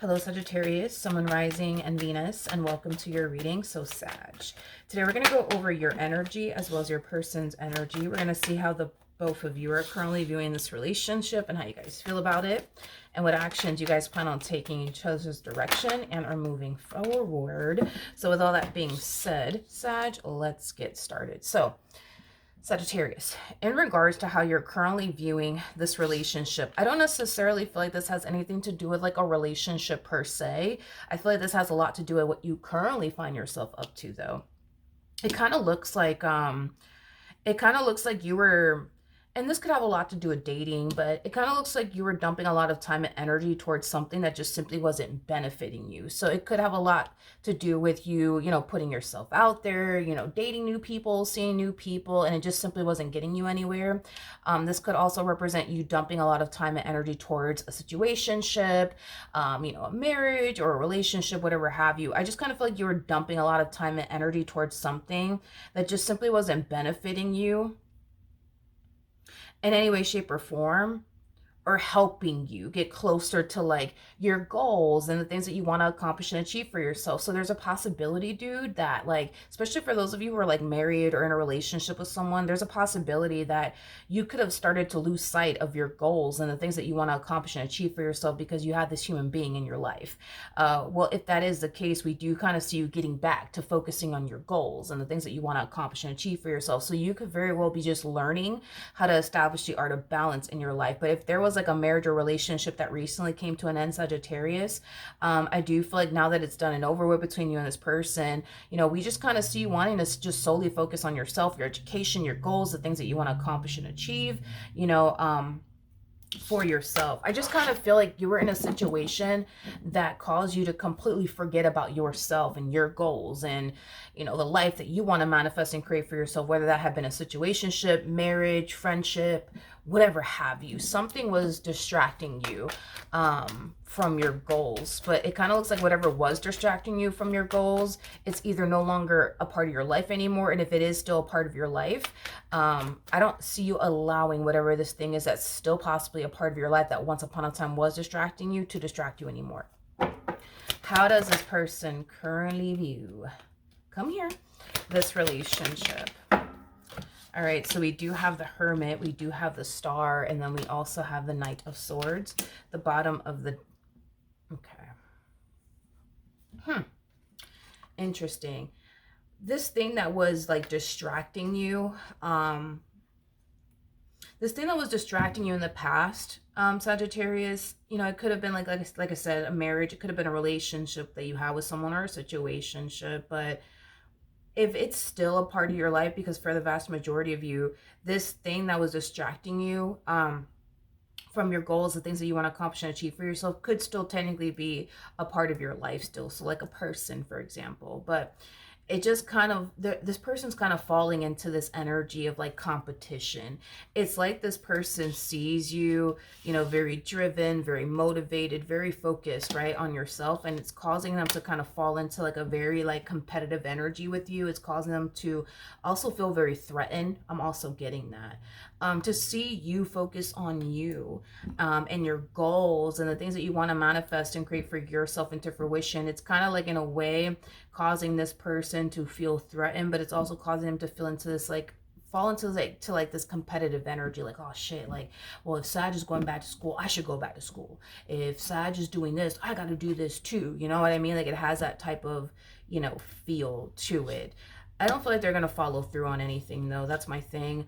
Hello Sagittarius, Sun, Moon, Rising, and Venus, and welcome to your reading. So Sag. Today we're going to go over your energy as well as your person's energy. We're going to see how the both of you are currently viewing this relationship and how you guys feel about it, and what actions you guys plan on taking in each other's direction and are moving forward. So with all that being said, Sag, let's get started. So Sagittarius, in regards to how you're currently viewing this relationship, I don't necessarily feel like this has anything to do with like a relationship per se. I feel like this has a lot to do with what you currently find yourself up to, though. It kind of looks like you were, and this could have a lot to do with dating, but it kind of looks like you were dumping a lot of time and energy towards something that just simply wasn't benefiting you. So it could have a lot to do with you, putting yourself out there, dating new people, seeing new people, and it just simply wasn't getting you anywhere. This could also represent you dumping a lot of time and energy towards a situationship, a marriage or a relationship, whatever have you. I just kind of feel like you were dumping a lot of time and energy towards something that just simply wasn't benefiting you in any way, shape, or form, or helping you get closer to like your goals and the things that you want to accomplish and achieve for yourself. So there's a possibility, dude, that like, especially for those of you who are like married or in a relationship with someone, there's a possibility that you could have started to lose sight of your goals and the things that you want to accomplish and achieve for yourself because you had this human being in your life. Well, if that is the case, we do kind of see you getting back to focusing on your goals and the things that you want to accomplish and achieve for yourself. So you could very well be just learning how to establish the art of balance in your life. But if there was like a marriage or relationship that recently came to an end, Sagittarius, I do feel like now that it's done and over with between you and this person, we just kind of see you wanting to just solely focus on yourself, your education, your goals, the things that you want to accomplish and achieve, for yourself. I just kind of feel like you were in a situation that caused you to completely forget about yourself and your goals and, the life that you want to manifest and create for yourself, whether that had been a situationship, marriage, friendship, whatever have you. Something was distracting you from your goals, but it kind of looks like whatever was distracting you from your goals, it's either no longer a part of your life anymore, and if it is still a part of your life, I don't see you allowing whatever this thing is that's still possibly a part of your life that once upon a time was distracting you to distract you anymore. How does this person currently view, come here, this relationship? All right, so we do have the Hermit, we do have the Star, and then we also have the Knight of Swords, the bottom of the, okay. Interesting. This thing that was like distracting you, in the past, Sagittarius, it could have been like I said, a marriage. It could have been a relationship that you had with someone or a situationship. But if it's still a part of your life, because for the vast majority of you, this thing that was distracting you from your goals, the things that you want to accomplish and achieve for yourself, could still technically be a part of your life still. So like a person, for example. But it just kind of, this person's kind of falling into this energy of like competition. It's like this person sees you, very driven, very motivated, very focused, right, on yourself. And it's causing them to kind of fall into like a very like competitive energy with you. It's causing them to also feel very threatened. I'm also getting that. To see you focus on you and your goals and the things that you want to manifest and create for yourself into fruition. It's kind of like in a way causing this person to feel threatened, but it's also causing them to feel into this like fall into like this competitive energy, like, oh shit, like, well, if Sag is going back to school, I should go back to school. If Sag is doing this, I got to do this too. You know what I mean? Like it has that type of, feel to it. I don't feel like they're going to follow through on anything though. That's my thing.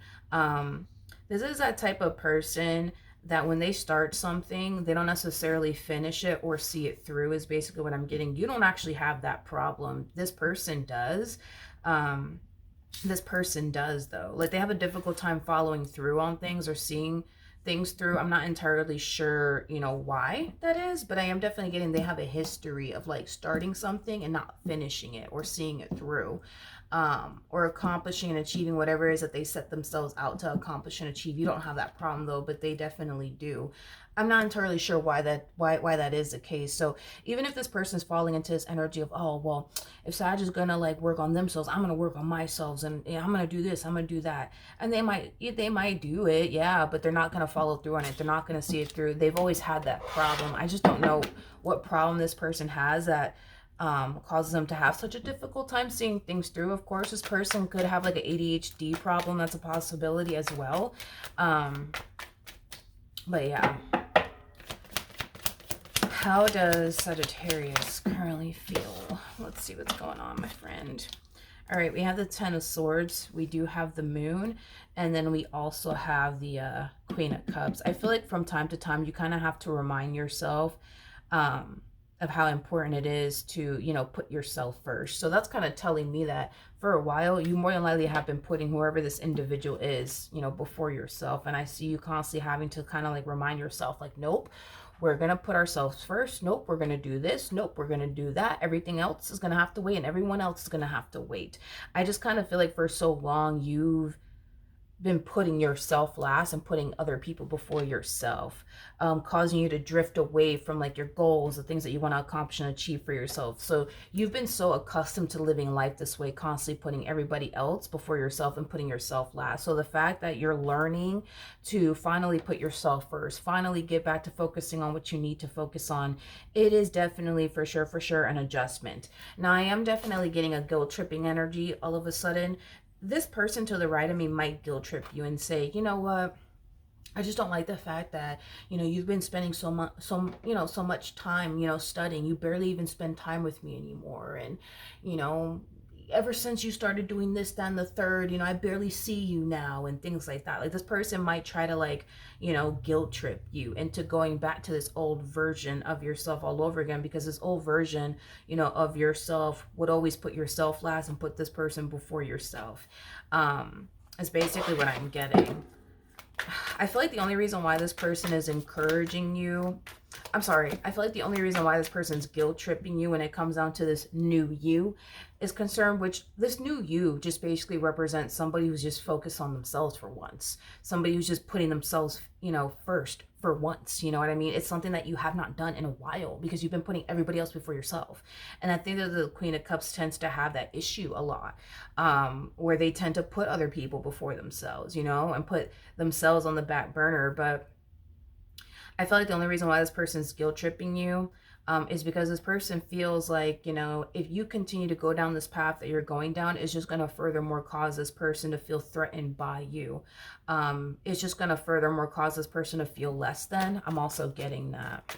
This is that type of person that when they start something, they don't necessarily finish it or see it through, is basically what I'm getting. You don't actually have that problem. This person does. This person does, though. Like they have a difficult time following through on things or seeing things through. I'm not entirely sure, why that is, but I am definitely getting they have a history of like starting something and not finishing it or seeing it through. or accomplishing and achieving whatever it is that they set themselves out to accomplish and achieve. You don't have that problem though, but they definitely do. I'm not entirely sure why that is the case. So even if this person's falling into this energy of, oh well, if Sag is gonna like work on themselves, I'm gonna work on myself, and I'm gonna do this, I'm gonna do that, and they might do it, yeah, but they're not gonna follow through on it. They're not gonna see it through. They've always had that problem. I just don't know what problem this person has that causes them to have such a difficult time seeing things through. Of course, this person could have like an ADHD problem. That's a possibility as well. But yeah. How does Sagittarius currently feel? Let's see what's going on, my friend. All right, we have the Ten of Swords. We do have the Moon. And then we also have the Queen of Cups. I feel like from time to time, you kind of have to remind yourself of how important it is to, put yourself first. So that's kind of telling me that for a while, you more than likely have been putting whoever this individual is, before yourself. And I see you constantly having to kind of like remind yourself like, nope, we're going to put ourselves first. Nope, we're going to do this. Nope, we're going to do that. Everything else is going to have to wait, and everyone else is going to have to wait. I just kind of feel like for so long you've been putting yourself last and putting other people before yourself, causing you to drift away from like your goals, the things that you want to accomplish and achieve for yourself. So you've been so accustomed to living life this way, constantly putting everybody else before yourself and putting yourself last. So the fact that you're learning to finally put yourself first, finally get back to focusing on what you need to focus on, it is definitely for sure an adjustment. Now I am definitely getting a guilt tripping energy all of a sudden. This person to the right of me might guilt trip you and say, you know what, I just don't like the fact that, you've been spending so much time, studying. You barely even spend time with me anymore. And, ever since you started doing this, that, and the third, I barely see you now, and things like that. Like this person might try to like, guilt trip you into going back to this old version of yourself all over again, because this old version, of yourself would always put yourself last and put this person before yourself. Is basically what I'm getting. I feel like the only reason why this person is encouraging you, I feel like the only reason why this person's guilt tripping you when it comes down to this new you is concerned, which this new you just basically represents somebody who's just focused on themselves for once. Somebody who's just putting themselves, first for once. You know what I mean? It's something that you have not done in a while because you've been putting everybody else before yourself. And I think that the Queen of Cups tends to have that issue a lot, where they tend to put other people before themselves, and put themselves on the back burner. But I feel like the only reason why this person's guilt tripping you is because this person feels like, if you continue to go down this path that you're going down, it's just going to furthermore cause this person to feel threatened by you. It's just going to furthermore cause this person to feel less than. I'm also getting that.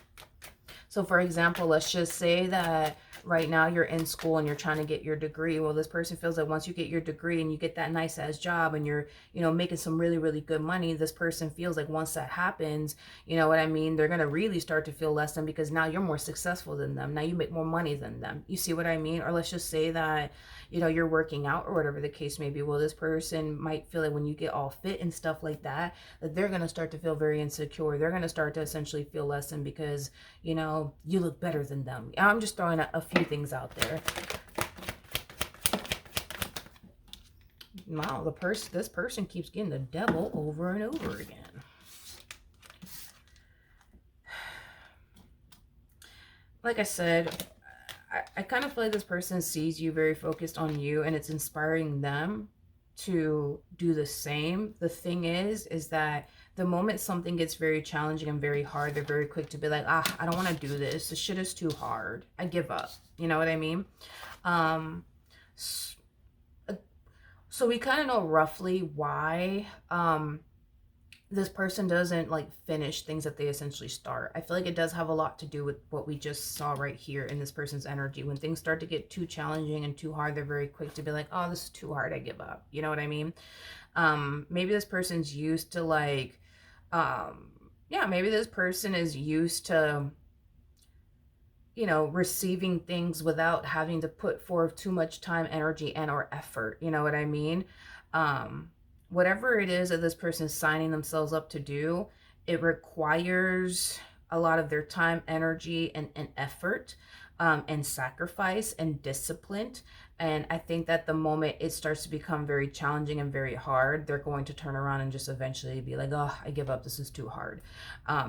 So for example, let's just say that right now you're in school and you're trying to get your degree. Well, this person feels like once you get your degree and you get that nice ass job and you're, making some really, really good money, this person feels like once that happens, you know what I mean? They're going to really start to feel less than, because now you're more successful than them. Now you make more money than them. You see what I mean? Or let's just say that, you're working out or whatever the case may be. Well, this person might feel like when you get all fit and stuff like that, that they're going to start to feel very insecure. They're going to start to essentially feel less than because, you look better than them. I'm just throwing a few things out there. Wow, this person keeps getting the devil over and over again. Like I said, I kind of feel like this person sees you very focused on you, and it's inspiring them to do the same. The thing is that the moment something gets very challenging and very hard, they're very quick to be like, I don't want to do this. This shit is too hard. I give up. You know what I mean? So we kind of know roughly why this person doesn't like finish things that they essentially start. I feel like it does have a lot to do with what we just saw right here in this person's energy. When things start to get too challenging and too hard, they're very quick to be like, oh, this is too hard, I give up. You know what I mean? Maybe this person's used to like, maybe this person is used to, receiving things without having to put forth too much time, energy, and or effort. You know what I mean? Whatever it is that this person is signing themselves up to do, it requires a lot of their time, energy, and effort. and sacrifice and discipline. And I think that the moment it starts to become very challenging and very hard, they're going to turn around and just eventually be like, oh, I give up. This is too hard.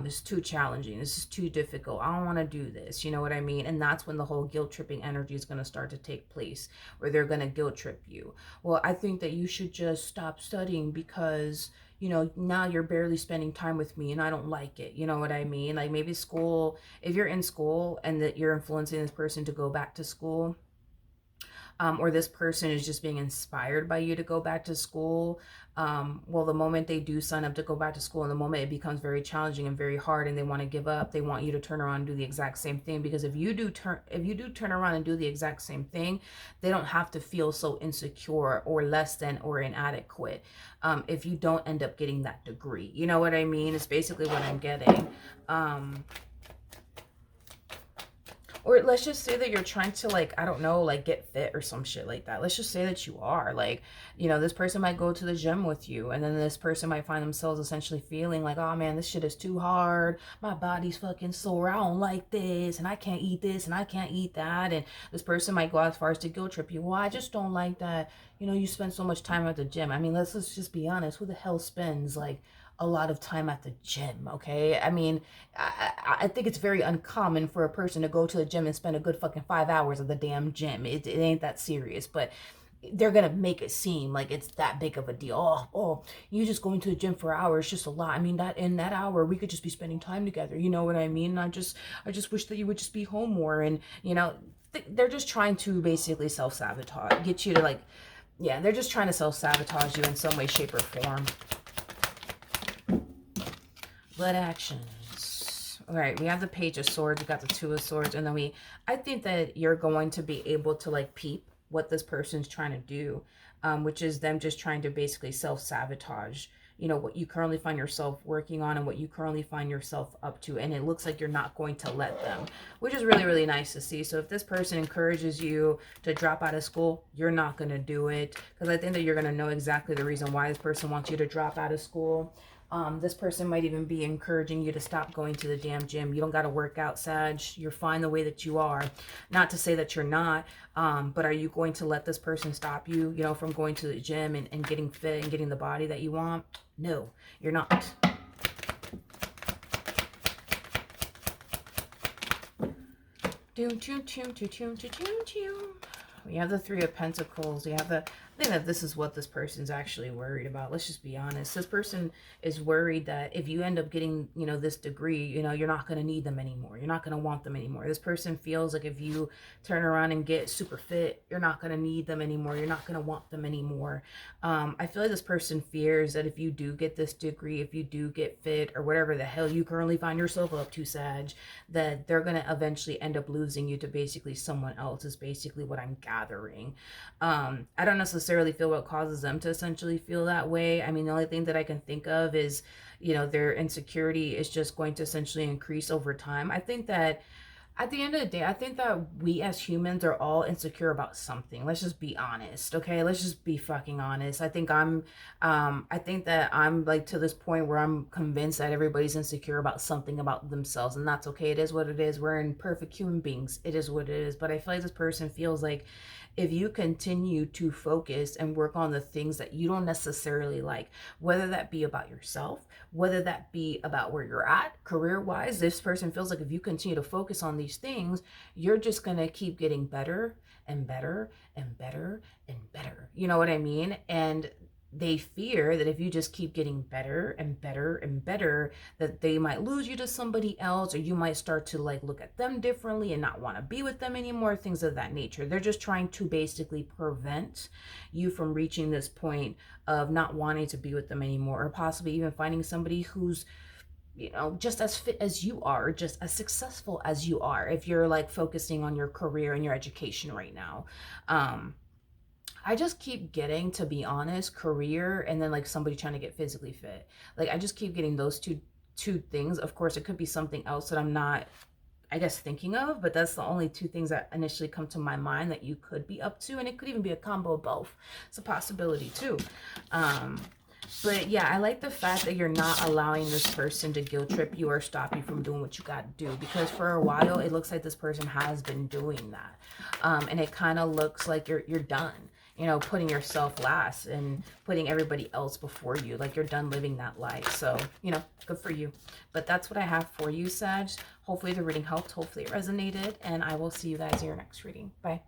This is too challenging. This is too difficult. I don't want to do this. You know what I mean? And that's when the whole guilt tripping energy is going to start to take place, where they're going to guilt trip you. Well, I think that you should just stop studying because now you're barely spending time with me and I don't like it. You know what I mean? Like maybe school, if you're in school and that you're influencing this person to go back to school, or this person is just being inspired by you to go back to school, well, the moment they do sign up to go back to school, and the moment it becomes very challenging and very hard and they want to give up, they want you to turn around and do the exact same thing. Because if you do turn around and do the exact same thing, they don't have to feel so insecure or less than or inadequate if you don't end up getting that degree. You know what I mean? It's basically what I'm getting. Or let's just say that you're trying to, like, I don't know, like get fit or some shit like that. Let's just say that you are like, this person might go to the gym with you, and then this person might find themselves essentially feeling like, oh man, this shit is too hard. My body's fucking sore. I don't like this, and I can't eat this, and I can't eat that. And this person might go as far as to guilt trip you. Well, I just don't like that. You spend so much time at the gym. I mean, let's just be honest. Who the hell spends like a lot of time at the gym? Okay, I mean, I think it's very uncommon for a person to go to the gym and spend a good fucking 5 hours at the damn gym. It ain't that serious, but they're gonna make it seem like it's that big of a deal. Oh, you just going to the gym for hours, just a lot. I mean, that in that hour we could just be spending time together. You know what I mean? I just wish that you would just be home more. And they're just trying to basically self-sabotage, get you to like, yeah, they're just trying to self-sabotage you in some way, shape, or form. Blood actions. All right, we have the Page of Swords, we got the Two of Swords, and then I think that you're going to be able to like peep what this person's trying to do, which is them just trying to basically self-sabotage, what you currently find yourself working on and what you currently find yourself up to. And it looks like you're not going to let them, which is really, really nice to see. So if this person encourages you to drop out of school, you're not going to do it, because I think that you're going to know exactly the reason why this person wants you to drop out of school. This person might even be encouraging you to stop going to the damn gym. You don't got to work out, Sag. You're fine the way that you are. Not to say that you're not, but are you going to let this person stop you, from going to the gym and getting fit and getting the body that you want? No, you're not. We have the Three of Pentacles. We have I think that this is what this person's actually worried about. Let's just be honest. This person is worried that if you end up getting, this degree, you're not going to need them anymore. You're not going to want them anymore. This person feels like if you turn around and get super fit, you're not going to need them anymore. You're not going to want them anymore. I feel like this person fears that if you do get this degree, if you do get fit or whatever the hell you currently find yourself up to, Sag, that they're going to eventually end up losing you to basically someone else, is basically what I'm gathering. I don't necessarily feel what causes them to essentially feel that way. I mean, the only thing that I can think of is, their insecurity is just going to essentially increase over time. I think that at the end of the day, I think that we as humans are all insecure about something. Let's just be honest, okay? Let's just be fucking honest. I think that I'm like to this point where I'm convinced that everybody's insecure about something about themselves, and that's okay. It is what it is. We're imperfect human beings. It is what it is. But I feel like this person feels like if you continue to focus and work on the things that you don't necessarily like, whether that be about yourself, whether that be about where you're at career-wise, this person feels like if you continue to focus on these things, you're just going to keep getting better and better and better and better. You know what I mean? And they fear that if you just keep getting better and better and better, that they might lose you to somebody else, or you might start to like look at them differently and not want to be with them anymore, things of that nature. They're just trying to basically prevent you from reaching this point of not wanting to be with them anymore, or possibly even finding somebody who's just as fit as you are, just as successful as you are, if you're like focusing on your career and your education right now. I just keep getting, to be honest, career and then like somebody trying to get physically fit. Like I just keep getting those two things. Of course, it could be something else that I'm not, I guess, thinking of, but that's the only two things that initially come to my mind that you could be up to. And it could even be a combo of both. It's a possibility too. But yeah, I like the fact that you're not allowing this person to guilt trip you or stop you from doing what you got to do. Because for a while, it looks like this person has been doing that, and it kind of looks like you're done. You know, putting yourself last and putting everybody else before you. Like you're done living that life. So you know, good for you. But that's what I have for you, Sag. Hopefully the reading helped. Hopefully it resonated, and I will see you guys in your next reading. Bye.